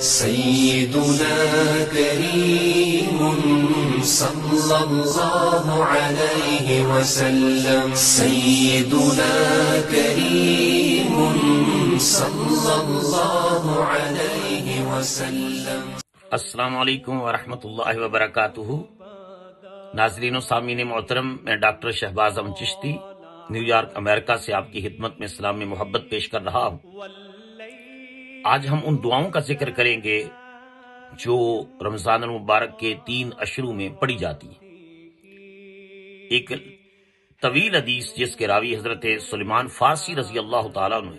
سيدنا كريم صلى الله عليه وسلم سيدنا كريم صلى الله عليه وسلم۔ السلام علیکم ورحمۃ اللہ وبرکاتہ۔ ناظرین و سامعین محترم، میں doctor Shahbaz Ahmed Chishti New York امریکہ سے آپ کی خدمت میں سلام محبت پیش کر رہا ہوں۔ آج ہم ان دعاؤں کا ذکر کریں گے جو رمضان المبارک کے 3 اشروں میں پڑھی جاتی ہیں۔ ایک طویل حدیث جس کے راوی حضرت سلیمان فارسی رضی اللہ تعالیٰ عنہ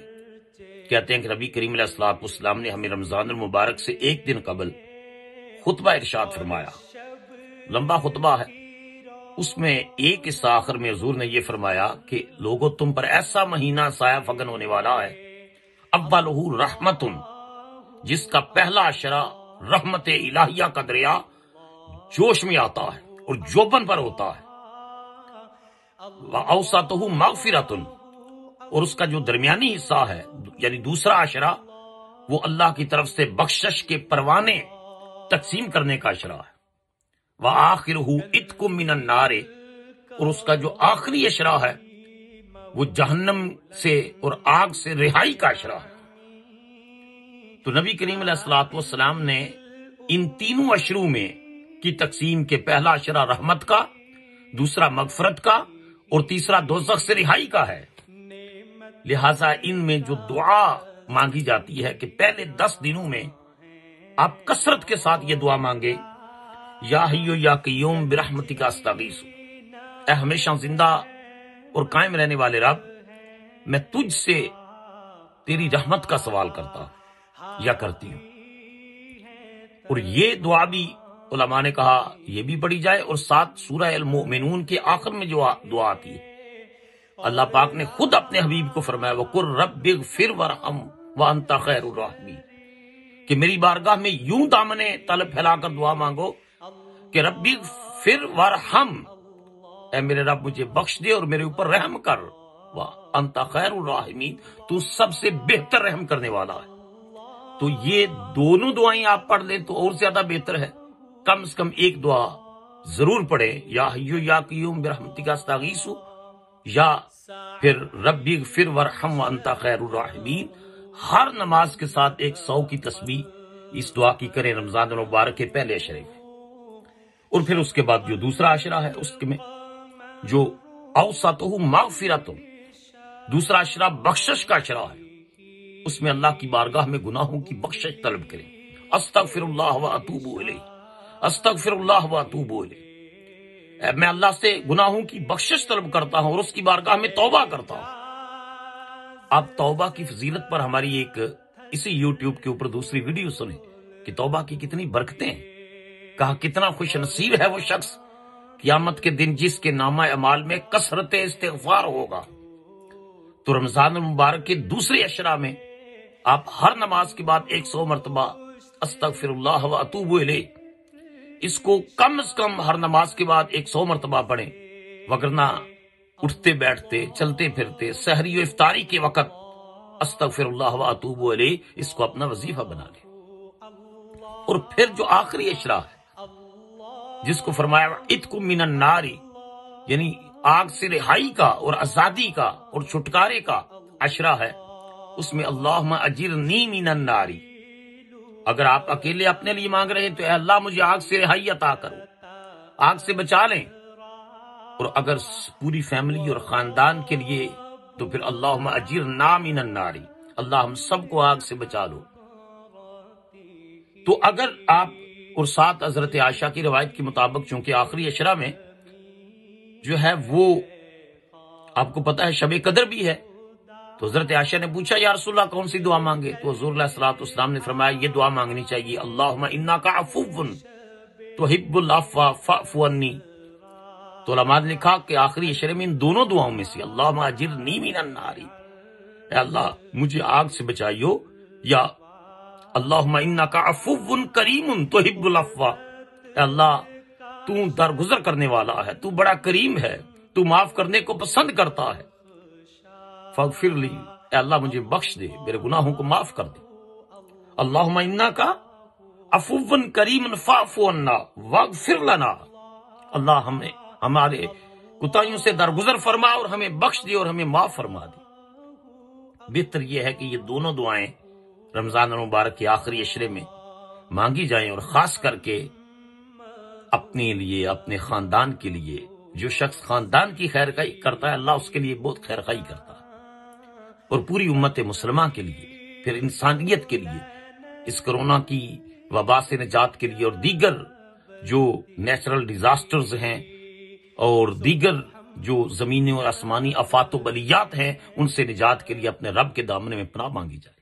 کہتے ہیں کہ نبی کریم علیہ الصلوۃ والسلام نے ہمیں رمضان المبارک سے ایک دن قبل خطبہ ارشاد فرمایا۔ لمبا خطبہ ہے، اس میں ایک حصہ آخر میں حضور نے یہ فرمایا کہ لوگوں تم پر ایسا مہینہ سایہ فگن ہونے والا ہے، اولہ رحمت، جس کا پہلا عشرہ رحمت الہیہ کا دریا جوش میں آتا ہے اور جوبن پر ہوتا ہے، وَأَوْسَطُهُ مَغْفِرَةٌ، اور اس کا جو درمیانی حصہ ہے یعنی دوسرا عشرہ وہ اللہ کی طرف سے بخشش کے پروانے تقسیم کرنے کا عشرہ ہے، وَآخِرُهُ عِتْقٌ مِّنَ النَّارِ، اور اس کا جو آخری عشرہ ہے وہ جہنم سے اور آگ سے رہائی کا عشرہ ہے۔ تو نبی کریم علیہ الصلوۃ والسلام نے ان تینوں عشروں میں کی تقسیم کے پہلا عشرہ رحمت کا، دوسرا مغفرت کا اور تیسرا دوزخ سے رہائی کا ہے۔ لہٰذا ان میں جو دعا مانگی جاتی ہے کہ پہلے 10 دنوں میں آپ کثرت کے ساتھ یہ دعا مانگے، یا حی یا قیوم برحمتک استغیث، اے ہمیشہ زندہ اور قائم رہنے والے رب، میں تجھ سے تیری رحمت کا سوال کرتا یا کرتی ہوں۔ اور یہ دعا بھی علماء نے کہا یہ بھی پڑھی جائے، اور ساتھ سورہ المؤمنون کے آخر میں جو دعا آتی ہے، اللہ پاک نے خود اپنے حبیب کو فرمایا وَقُلْ رَبِّ اغْفِرْ وَارْحَمْ وَأَنْتَ خَيْرُ الرَّاحِمِينَ، کہ میری بارگاہ میں یوں دامن طلب پھیلا کر دعا مانگو کہ رب اغفر وارحم، اے میرے رب مجھے بخش دے اور میرے اوپر رحم کر، وَأَنْتَ خَيْرُ الرَّاحِمِينَ، تو سب سے بہتر رحم کرنے والا ہے۔ تو یہ دونوں دعائیں آپ پڑھ لیں تو اور زیادہ بہتر ہے، کم سے کم ایک دعا ضرور پڑھیں، یا حی یا قیوم برحمتک استغیث، یا پھر رب اغفر وارحم وانت خیر الراحمین۔ ہر نماز کے ساتھ 100 کی تسبیح اس دعا کی کریں رمضان المبارک کے پہلے عشرے میں۔ اور پھر اس کے بعد جو دوسرا عشرہ ہے اس میں جو اوسطہ مغفرۃ، دوسرا عشرہ بخشش کا عشرہ ہے، اس میں اللہ کی بارگاہ میں گناہوں کی بخشش طلب کریں، استغفر اللہ واتوب الیہ، استغفر اللہ واتوب الیہ، میں اللہ سے گناہوں کی بخشش طلب کرتا ہوں اور اس کی بارگاہ میں توبہ کرتا ہوں۔ آپ توبہ کی فضیلت پر ہماری ایک اسی یوٹیوب کے اوپر دوسری ویڈیو سنیں کہ توبہ کی کتنی برکتیں ہیں، کہا کتنا خوش نصیب ہے وہ شخص قیامت کے دن جس کے نامہ اعمال میں کثرت استغفار ہوگا۔ تو رمضان المبارک کے دوسرے عشرہ میں آپ ہر نماز کے بعد 100 مرتبہ استغفر اللہ واتوب الیہ، اس کو کم از کم ہر نماز کے بعد 100 مرتبہ پڑھیں، وگرنہ اٹھتے بیٹھتے چلتے پھرتے سحری و افطاری کے وقت استغفر اللہ واتوب الیہ اس کو اپنا وظیفہ بنا لیں۔ اور پھر جو آخری عشرہ ہے جس کو فرمایا عتق من النار، یعنی آگ سے رہائی کا اور آزادی کا اور چھٹکارے کا عشرہ ہے، اس میں اللہم اجرنی من النار، اگر آپ اکیلے اپنے لیے مانگ رہے ہیں تو اے اللہ مجھے آگ سے رہائی عطا کرو، آگ سے بچا لیں، اور اگر پوری فیملی اور خاندان کے لیے تو پھر اللہم اجرنا من النار، اللہ ہم سب کو آگ سے بچا لو۔ تو اگر آپ اور ساتھ حضرت عائشہ کی روایت کے مطابق چونکہ آخری عشرہ میں جو ہے وہ آپ کو پتا ہے شب قدر بھی ہے، تو حضرت عائشہ نے پوچھا یا رسول اللہ کون سی دعا مانگے؟ تو حضور علیہ الصلوۃ والسلام نے فرمایا یہ دعا مانگنی چاہیے، اللہم انک عفو تحب العفو فاعف عنی۔ تو علماء نے لکھا کہ آخری عشرے میں ان دونوں دعاؤں میں سے اللہم اجرنی من النار، اے اللہ مجھے آگ سے بچائیو، یا اللہم انک عفو کریم تحب العفو، اے اللہ تو درگزر کرنے والا ہے، تو بڑا کریم ہے، تو معاف کرنے کو پسند کرتا ہے، فاغفر لی، اے اللہ مجھے بخش دے، میرے گناہوں کو معاف کر دے۔ اللہم انک عفو کریم فاعف عنا واغفر لنا، اللہ ہمیں ہمارے کوتاہیوں سے درگزر فرما اور ہمیں بخش دے اور ہمیں معاف فرما دے۔ بہتر یہ ہے کہ یہ دونوں دعائیں رمضان المبارک کے آخری عشرے میں مانگی جائیں، اور خاص کر کے اپنے لیے، اپنے خاندان کے لیے۔ جو شخص خاندان کی خیر خواہی کرتا ہے اللہ اس کے لیے بہت خیر خواہی کرتا ہے، اور پوری امت مسلمہ کے لیے، پھر انسانیت کے لیے، اس کرونا کی وبا سے نجات کے لیے، اور دیگر جو نیچرل ڈیزاسٹرز ہیں اور دیگر جو زمینی اور آسمانی آفات و بلیات ہیں ان سے نجات کے لیے اپنے رب کے دامن میں پناہ مانگی جائے۔